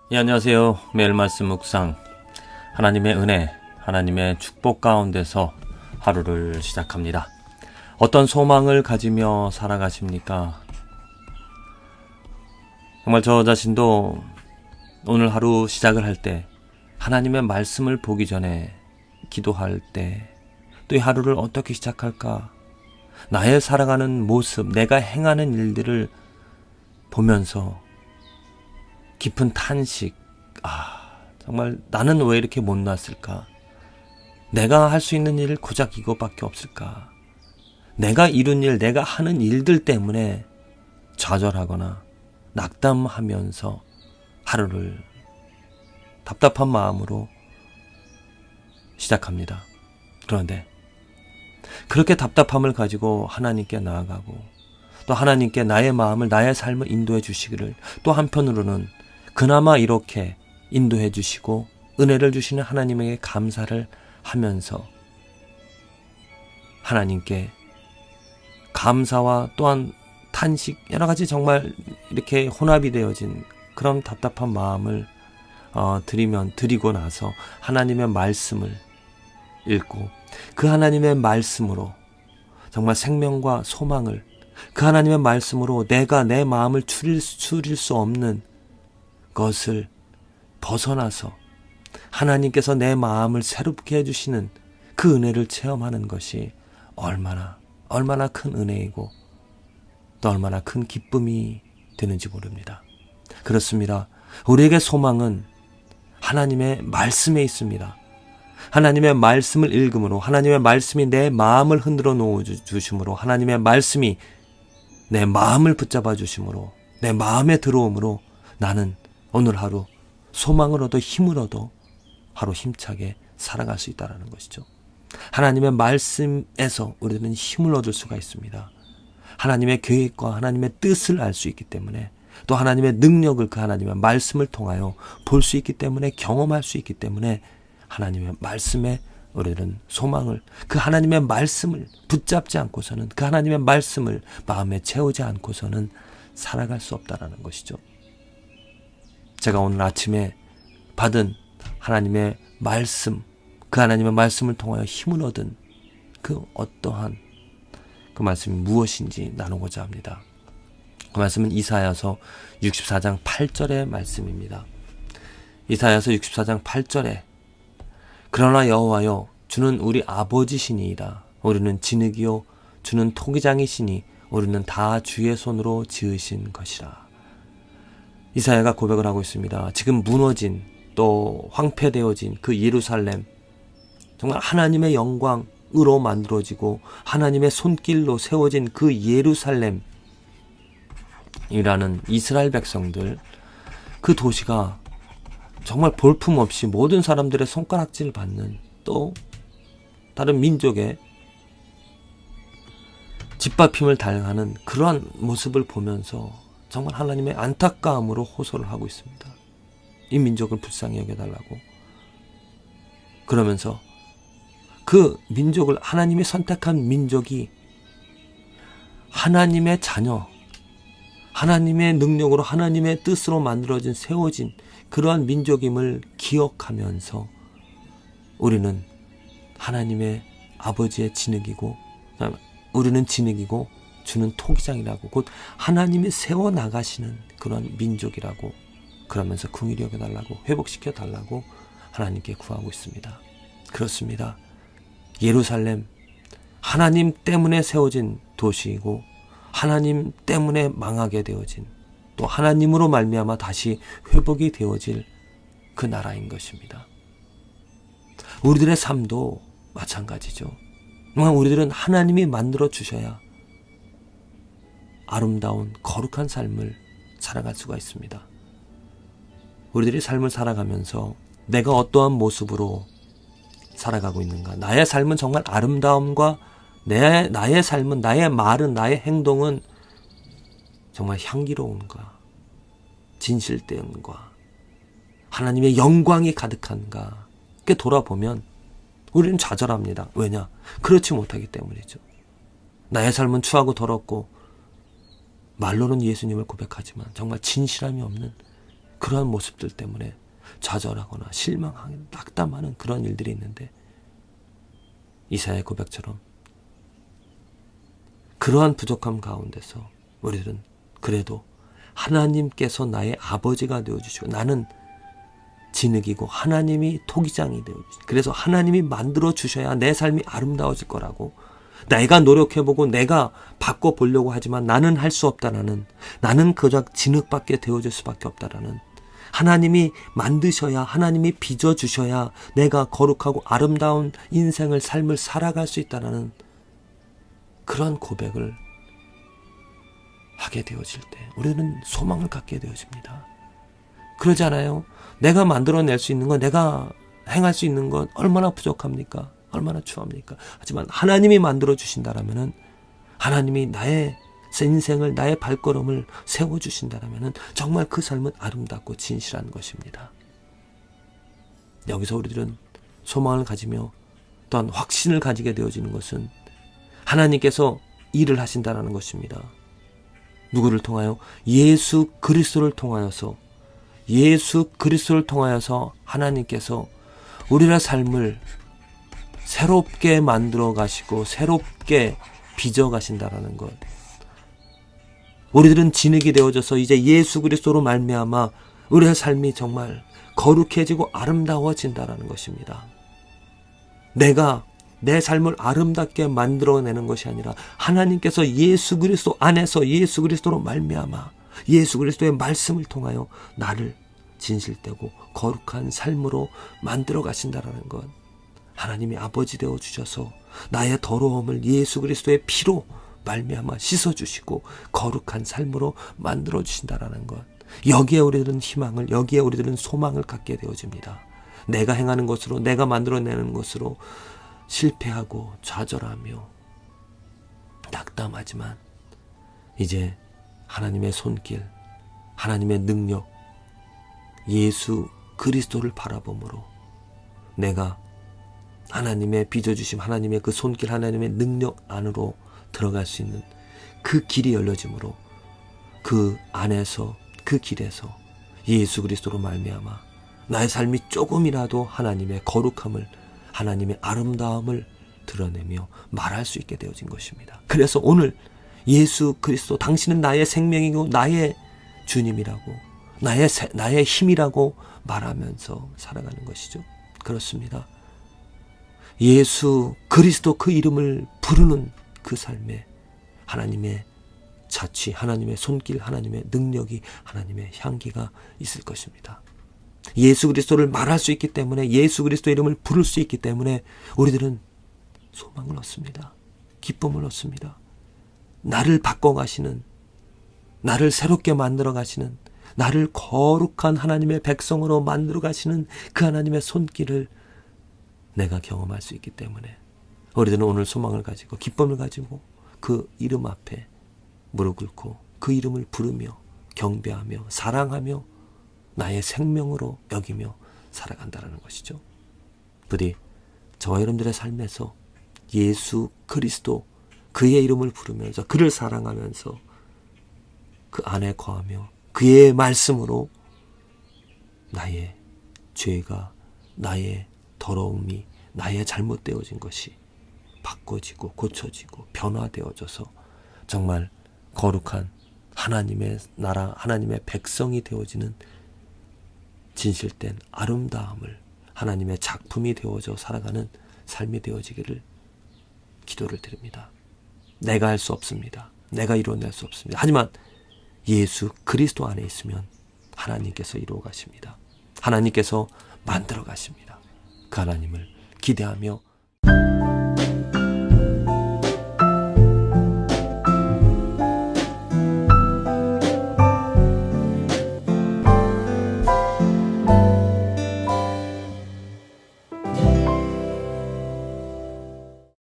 예, 안녕하세요. 매일 말씀 묵상 하나님의 은혜, 하나님의 축복 가운데서 하루를 시작합니다. 어떤 소망을 가지며 살아가십니까? 정말 저 자신도 오늘 하루 시작을 할 때 하나님의 말씀을 보기 전에 기도할 때 또 이 하루를 어떻게 시작할까? 나의 살아가는 모습, 내가 행하는 일들을 보면서 깊은 탄식, 정말 나는 왜 이렇게 못났을까? 내가 할 수 있는 일 고작 이것밖에 없을까? 내가 이룬 일, 내가 하는 일들 때문에 좌절하거나 낙담하면서 하루를 답답한 마음으로 시작합니다. 그런데 그렇게 답답함을 가지고 하나님께 나아가고 또 하나님께 나의 마음을, 나의 삶을 인도해 주시기를, 또 한편으로는 그나마 이렇게 인도해 주시고 은혜를 주시는 하나님에게 감사를 하면서 하나님께 감사와 또한 탄식, 여러 가지 정말 이렇게 혼합이 되어진 그런 답답한 마음을 드리고 나서 하나님의 말씀을 읽고 그 하나님의 말씀으로 정말 생명과 소망을, 그 하나님의 말씀으로 내가 내 마음을 추릴 수 없는 것을 벗어나서 하나님께서 내 마음을 새롭게 해주시는 그 은혜를 체험하는 것이 얼마나 큰 은혜이고 또 얼마나 큰 기쁨이 되는지 모릅니다. 그렇습니다. 우리에게 소망은 하나님의 말씀에 있습니다. 하나님의 말씀을 읽음으로, 하나님의 말씀이 내 마음을 흔들어 놓아 주심으로, 하나님의 말씀이 내 마음을 붙잡아 주심으로, 내 마음에 들어옴으로 나는 오늘 하루 소망을 얻어 힘을 얻어 하루 힘차게 살아갈 수 있다는 것이죠. 하나님의 말씀에서 우리는 힘을 얻을 수가 있습니다. 하나님의 계획과 하나님의 뜻을 알 수 있기 때문에, 또 하나님의 능력을 그 하나님의 말씀을 통하여 볼 수 있기 때문에, 경험할 수 있기 때문에 하나님의 말씀에 우리는 소망을, 그 하나님의 말씀을 붙잡지 않고서는, 그 하나님의 말씀을 마음에 채우지 않고서는 살아갈 수 없다는 것이죠. 제가 오늘 아침에 받은 하나님의 말씀, 그 하나님의 말씀을 통하여 힘을 얻은 그 어떠한 그 말씀이 무엇인지 나누고자 합니다. 그 말씀은 이사야서 64장 8절의 말씀입니다. 이사야서 64장 8절에 그러나 여호와여, 주는 우리 아버지시니이다. 우리는 진흙이요 주는 토기장이시니 우리는 다 주의 손으로 지으신 것이라. 이사야가 고백을 하고 있습니다. 지금 무너진, 또 황폐되어진 그 예루살렘, 정말 하나님의 영광으로 만들어지고 하나님의 손길로 세워진 그 예루살렘이라는 이스라엘 백성들, 그 도시가 정말 볼품없이 모든 사람들의 손가락질 받는, 또 다른 민족의 짓밟힘을 당하는 그러한 모습을 보면서 정말 하나님의 안타까움으로 호소를 하고 있습니다. 이 민족을 불쌍히 여겨달라고. 그러면서 그 민족을, 하나님이 선택한 민족이 하나님의 자녀, 하나님의 능력으로, 하나님의 뜻으로 만들어진, 세워진 그러한 민족임을 기억하면서 우리는 하나님의 아버지의 진흙이고, 우리는 진흙이고 주는 토기장이라고, 곧 하나님이 세워나가시는 그런 민족이라고, 그러면서 긍휼히 여겨달라고, 회복시켜달라고 하나님께 구하고 있습니다. 그렇습니다. 예루살렘, 하나님 때문에 세워진 도시이고 하나님 때문에 망하게 되어진, 또 하나님으로 말미암아 다시 회복이 되어질 그 나라인 것입니다. 우리들의 삶도 마찬가지죠. 우리들은 하나님이 만들어 주셔야 아름다운 거룩한 삶을 살아갈 수가 있습니다. 우리들이 삶을 살아가면서 내가 어떠한 모습으로 살아가고 있는가, 나의 삶은 정말 아름다움과 나의 삶은, 나의 말은, 나의 행동은 정말 향기로운가, 진실된가, 하나님의 영광이 가득한가, 이렇게 돌아보면 우리는 좌절합니다. 왜냐? 그렇지 못하기 때문이죠. 나의 삶은 추하고 더럽고 말로는 예수님을 고백하지만 정말 진실함이 없는 그러한 모습들 때문에 좌절하거나 실망하고 낙담하는 그런 일들이 있는데, 이사야의 고백처럼 그러한 부족함 가운데서 우리들은 그래도 하나님께서 나의 아버지가 되어주시고 나는 진흙이고 하나님이 토기장이 되어주시고, 그래서 하나님이 만들어 주셔야 내 삶이 아름다워질 거라고, 내가 노력해보고 내가 바꿔보려고 하지만 나는 할 수 없다라는, 나는 그저 진흙밖에 되어줄 수밖에 없다라는, 하나님이 만드셔야, 하나님이 빚어주셔야 내가 거룩하고 아름다운 인생을, 삶을 살아갈 수 있다라는 그런 고백을 하게 되어질 때 우리는 소망을 갖게 되어집니다. 그러지 않아요? 내가 만들어낼 수 있는 것, 내가 행할 수 있는 것 얼마나 부족합니까? 얼마나 추합니까? 하지만 하나님이 만들어 주신다라면은, 하나님이 나의 인생을, 나의 발걸음을 세워주신다라면은 정말 그 삶은 아름답고 진실한 것입니다. 여기서 우리들은 소망을 가지며 또한 확신을 가지게 되어지는 것은 하나님께서 일을 하신다라는 것입니다. 누구를 통하여? 예수 그리스도를 통하여서, 예수 그리스도를 통하여서 하나님께서 우리의 삶을 새롭게 만들어 가시고 새롭게 빚어 가신다라는 것. 우리들은 진흙이 되어져서 이제 예수 그리스도로 말미암아 우리의 삶이 정말 거룩해지고 아름다워진다라는 것입니다. 내가 내 삶을 아름답게 만들어내는 것이 아니라 하나님께서 예수 그리스도 안에서 예수 그리스도로 말미암아 예수 그리스도의 말씀을 통하여 나를 진실되고 거룩한 삶으로 만들어 가신다라는 것. 하나님이 아버지 되어 주셔서 나의 더러움을 예수 그리스도의 피로 말미암아 씻어주시고 거룩한 삶으로 만들어 주신다라는 것. 여기에 우리들은 희망을, 여기에 우리들은 소망을 갖게 되어집니다. 내가 행하는 것으로, 내가 만들어내는 것으로 실패하고 좌절하며 낙담하지만 이제 하나님의 손길, 하나님의 능력, 예수 그리스도를 바라봄으로 내가 하나님의 빚어주심, 하나님의 그 손길, 하나님의 능력 안으로 들어갈 수 있는 그 길이 열려짐으로 그 안에서, 그 길에서 예수 그리스도로 말미암아 나의 삶이 조금이라도 하나님의 거룩함을, 하나님의 아름다움을 드러내며 말할 수 있게 되어진 것입니다. 그래서 오늘 예수 그리스도, 당신은 나의 생명이고 나의 주님이라고, 나의 힘이라고 말하면서 살아가는 것이죠. 그렇습니다. 예수 그리스도 그 이름을 부르는 그 삶에 하나님의 자취, 하나님의 손길, 하나님의 능력이, 하나님의 향기가 있을 것입니다. 예수 그리스도를 말할 수 있기 때문에, 예수 그리스도 이름을 부를 수 있기 때문에 우리들은 소망을 얻습니다. 기쁨을 얻습니다. 나를 바꿔가시는, 나를 새롭게 만들어 가시는, 나를 거룩한 하나님의 백성으로 만들어 가시는 그 하나님의 손길을 내가 경험할 수 있기 때문에 우리들은 오늘 소망을 가지고 기쁨을 가지고 그 이름 앞에 무릎 꿇고 그 이름을 부르며 경배하며 사랑하며 나의 생명으로 여기며 살아간다는 것이죠. 부디 저와 여러분들의 삶에서 예수 그리스도 그의 이름을 부르면서 그를 사랑하면서 그 안에 거하며 그의 말씀으로 나의 죄가, 나의 더러움이, 나의 잘못되어진 것이 바꿔지고 고쳐지고 변화되어져서 정말 거룩한 하나님의 나라, 하나님의 백성이 되어지는 진실된 아름다움을, 하나님의 작품이 되어져 살아가는 삶이 되어지기를 기도를 드립니다. 내가 할 수 없습니다. 내가 이루어낼 수 없습니다. 하지만 예수 그리스도 안에 있으면 하나님께서 이루어 가십니다. 하나님께서 만들어 가십니다. 그 하나님을 기대하며